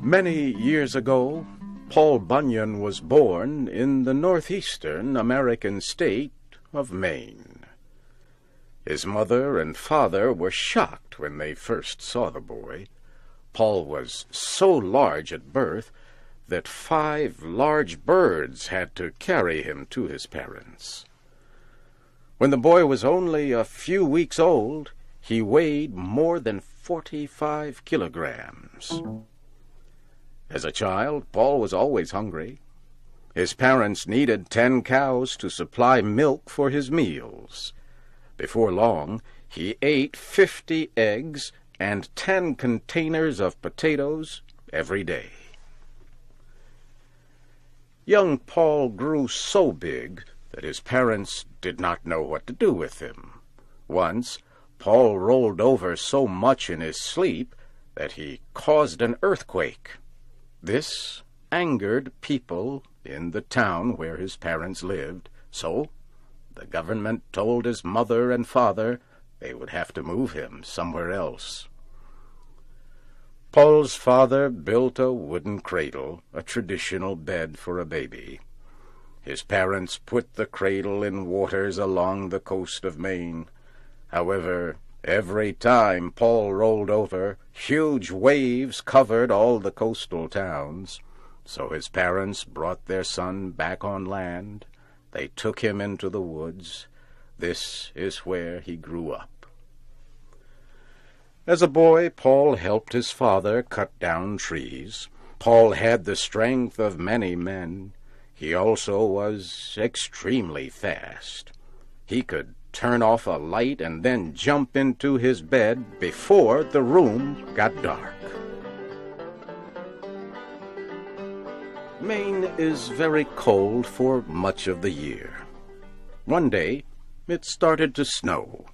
Many years ago, Paul Bunyan was born in the northeastern American state of Maine. His mother and father were shocked when they first saw the boy. Paul was so large at birth that 5 large birds had to carry him to his parents. When the boy was only a few weeks old, he weighed more than 45 kilograms. As a child, Paul was always hungry. His parents needed 10 cows to supply milk for his meals. Before long, he ate 50 eggs and 10 containers of potatoes every day. Young Paul grew so big that his parents did not know what to do with him. Once, Paul rolled over so much in his sleep that he caused an earthquake. This angered people in the town where his parents lived, so the government told his mother and father they would have to move him somewhere else. Paul's father built a wooden cradle, a traditional bed for a baby. His parents put the cradle in waters along the coast of Maine. However, every time Paul rolled over, huge waves covered all the coastal towns. So his parents brought their son back on land. They took him into the woods. This is where he grew up. As a boy, Paul helped his father cut down trees. Paul had the strength of many men. He also was extremely fast. He could turn off a light and then jump into his bed before the room got dark. Maine is very cold for much of the year. One day, it started to snow.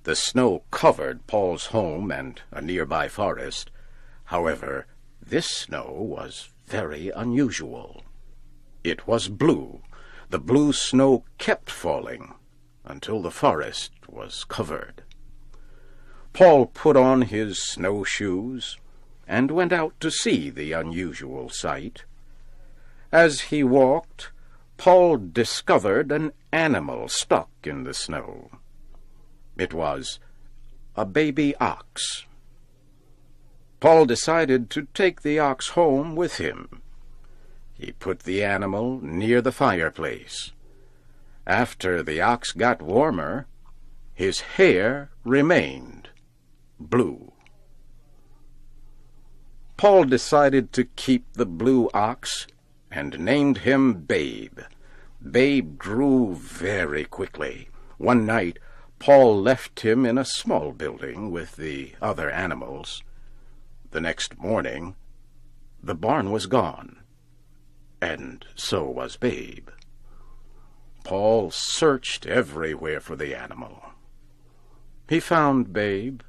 The snow covered Paul's home and a nearby forest. However, this snow was very unusual. It was blue. The blue snow kept falling until the forest was covered. Paul put on his snowshoes and went out to see the unusual sight. As he walked, Paul discovered an animal stuck in the snow. It was a baby ox. Paul decided to take the ox home with him. He put the animal near the fireplace. After the ox got warmer, his hair remained blue. Paul decided to keep the blue ox and named him Babe. Babe grew very quickly. One night, Paul left him in a small building with the other animals. The next morning, the barn was gone, and so was Babe. Paul searched everywhere for the animal. He found Babe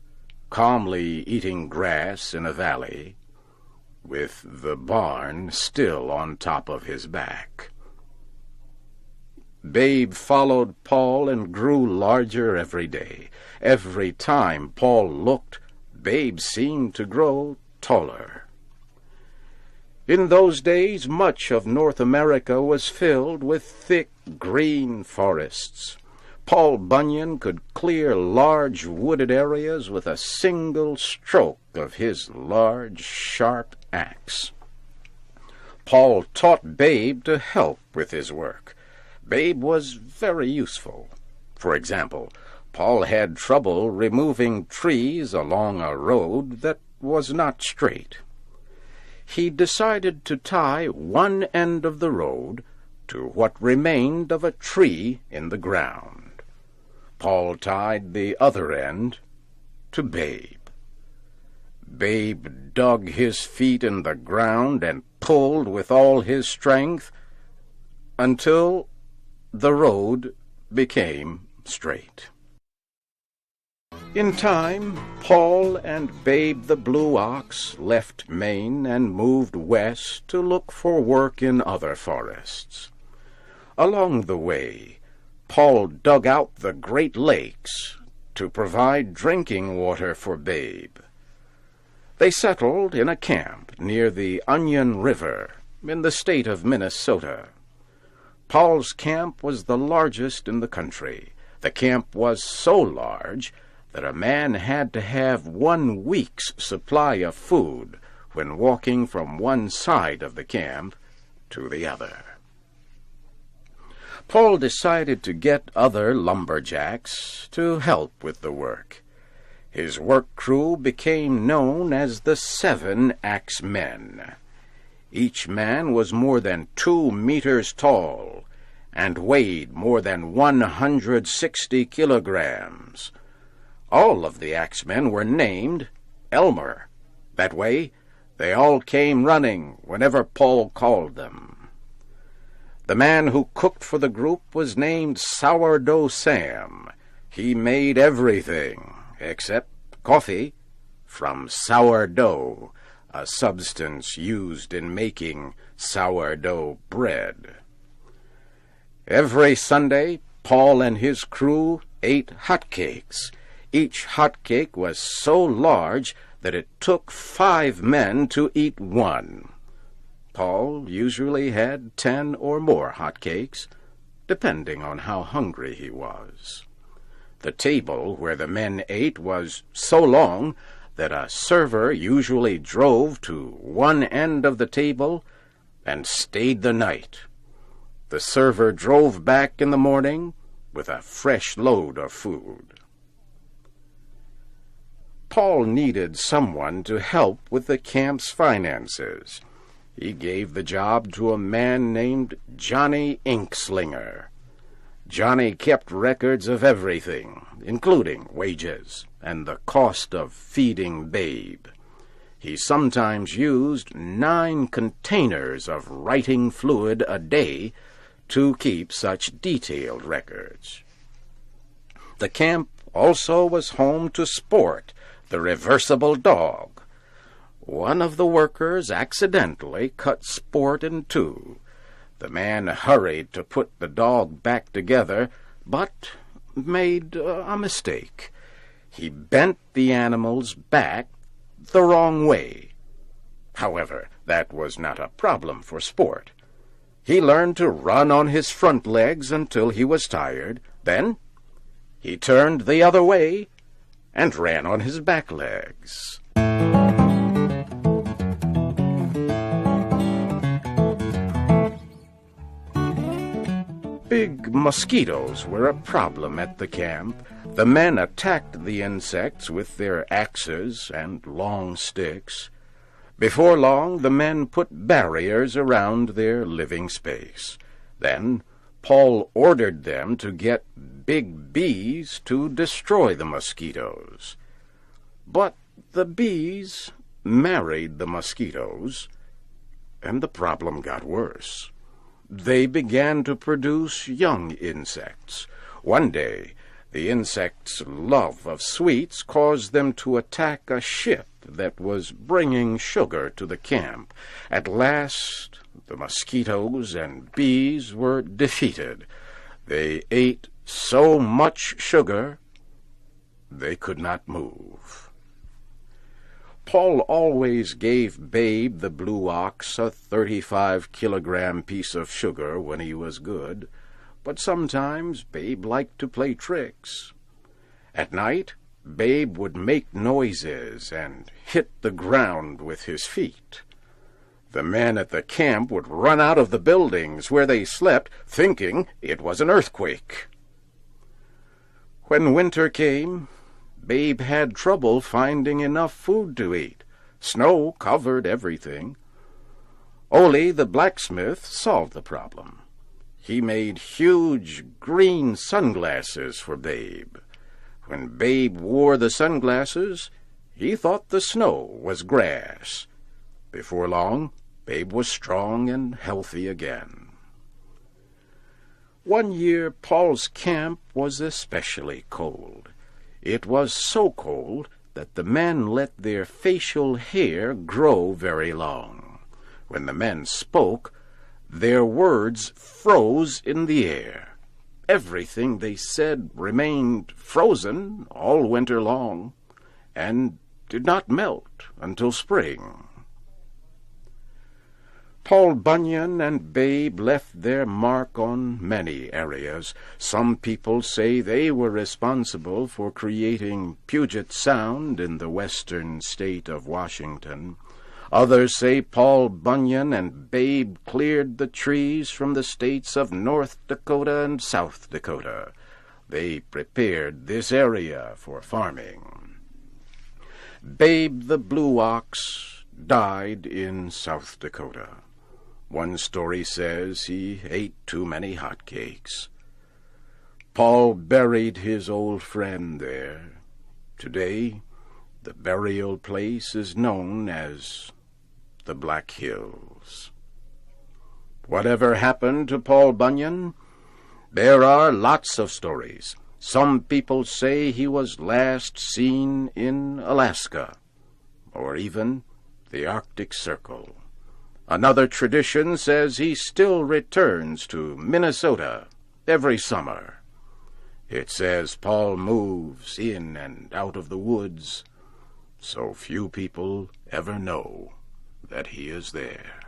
calmly eating grass in a valley, with the barn still on top of his back. Babe followed Paul and grew larger every day. Every time Paul looked, Babe seemed to grow taller. In those days, much of North America was filled with thick green forests. Paul Bunyan could clear large wooded areas with a single stroke of his large, sharp axe. Paul taught Babe to help with his work. Babe was very useful. For example, Paul had trouble removing trees along a road that was not straight. He decided to tie one end of the road to what remained of a tree in the ground. Paul tied the other end to Babe. Babe dug his feet in the ground and pulled with all his strength until the road became straight. In time, Paul and Babe the blue ox left Maine and moved west to look for work in other forests. Along the way, Paul dug out the Great Lakes to provide drinking water for Babe. They settled in a camp near the Onion River in the state of Minnesota. Paul's camp was the largest in the country. The camp was so large that a man had to have 1 week's supply of food when walking from one side of the camp to the other. Paul decided to get other lumberjacks to help with the work. His work crew became known as the 7 Axe Men. Each man was more than 2 meters tall and weighed more than 160 kilograms. All of the axemen were named Elmer. That way, they all came running whenever Paul called them. The man who cooked for the group was named Sourdough Sam. He made everything, except coffee, from sourdough, a substance used in making sourdough bread. Every Sunday, Paul and his crew ate hotcakes. Each hotcake was so large that it took 5 men to eat one. Paul usually had 10 or more hotcakes, depending on how hungry he was. The table where the men ate was so long that a server usually drove to one end of the table and stayed the night. The server drove back in the morning with a fresh load of food. Paul needed someone to help with the camp's finances. He gave the job to a man named Johnny Inkslinger. Johnny kept records of everything, including wages and the cost of feeding Babe. He sometimes used 9 containers of writing fluid a day to keep such detailed records. The camp also was home to Sport, the reversible dog. One of the workers accidentally cut Sport in 2. The man hurried to put the dog back together, but made a mistake. He bent the animal's back the wrong way. However, that was not a problem for Sport. He learned to run on his front legs until he was tired. Then he turned the other way and ran on his back legs. Big mosquitoes were a problem at the camp. The men attacked the insects with their axes and long sticks. Before long, the men put barriers around their living space. Then Paul ordered them to get big bees to destroy the mosquitoes. But the bees married the mosquitoes, and the problem got worse. They began to produce young insects. One day, the insects' love of sweets caused them to attack a ship that was bringing sugar to the camp. At last, the mosquitoes and bees were defeated. They ate so much sugar, they could not move. Paul always gave Babe the blue ox a 35-kilogram piece of sugar when he was good, but sometimes Babe liked to play tricks. At night, Babe would make noises and hit the ground with his feet. The men at the camp would run out of the buildings where they slept, thinking it was an earthquake. When winter came, Babe had trouble finding enough food to eat. Snow covered everything. Ole, the blacksmith, solved the problem. He made huge green sunglasses for Babe. When Babe wore the sunglasses, he thought the snow was grass. Before long, Babe was strong and healthy again. One year, Paul's camp was especially cold. It was so cold that the men let their facial hair grow very long. When the men spoke, their words froze in the air. Everything they said remained frozen all winter long, and did not melt until spring. Paul Bunyan and Babe left their mark on many areas. Some people say they were responsible for creating Puget Sound in the western state of Washington. Others say Paul Bunyan and Babe cleared the trees from the states of North Dakota and South Dakota. They prepared this area for farming. Babe the Blue Ox died in South Dakota. One story says he ate too many hotcakes. Paul buried his old friend there. Today, the burial place is known as the Black Hills. Whatever happened to Paul Bunyan? There are lots of stories. Some people say he was last seen in Alaska, or even the Arctic Circle. Another tradition says he still returns to Minnesota every summer. It says Paul moves in and out of the woods, so few people ever know that he is there.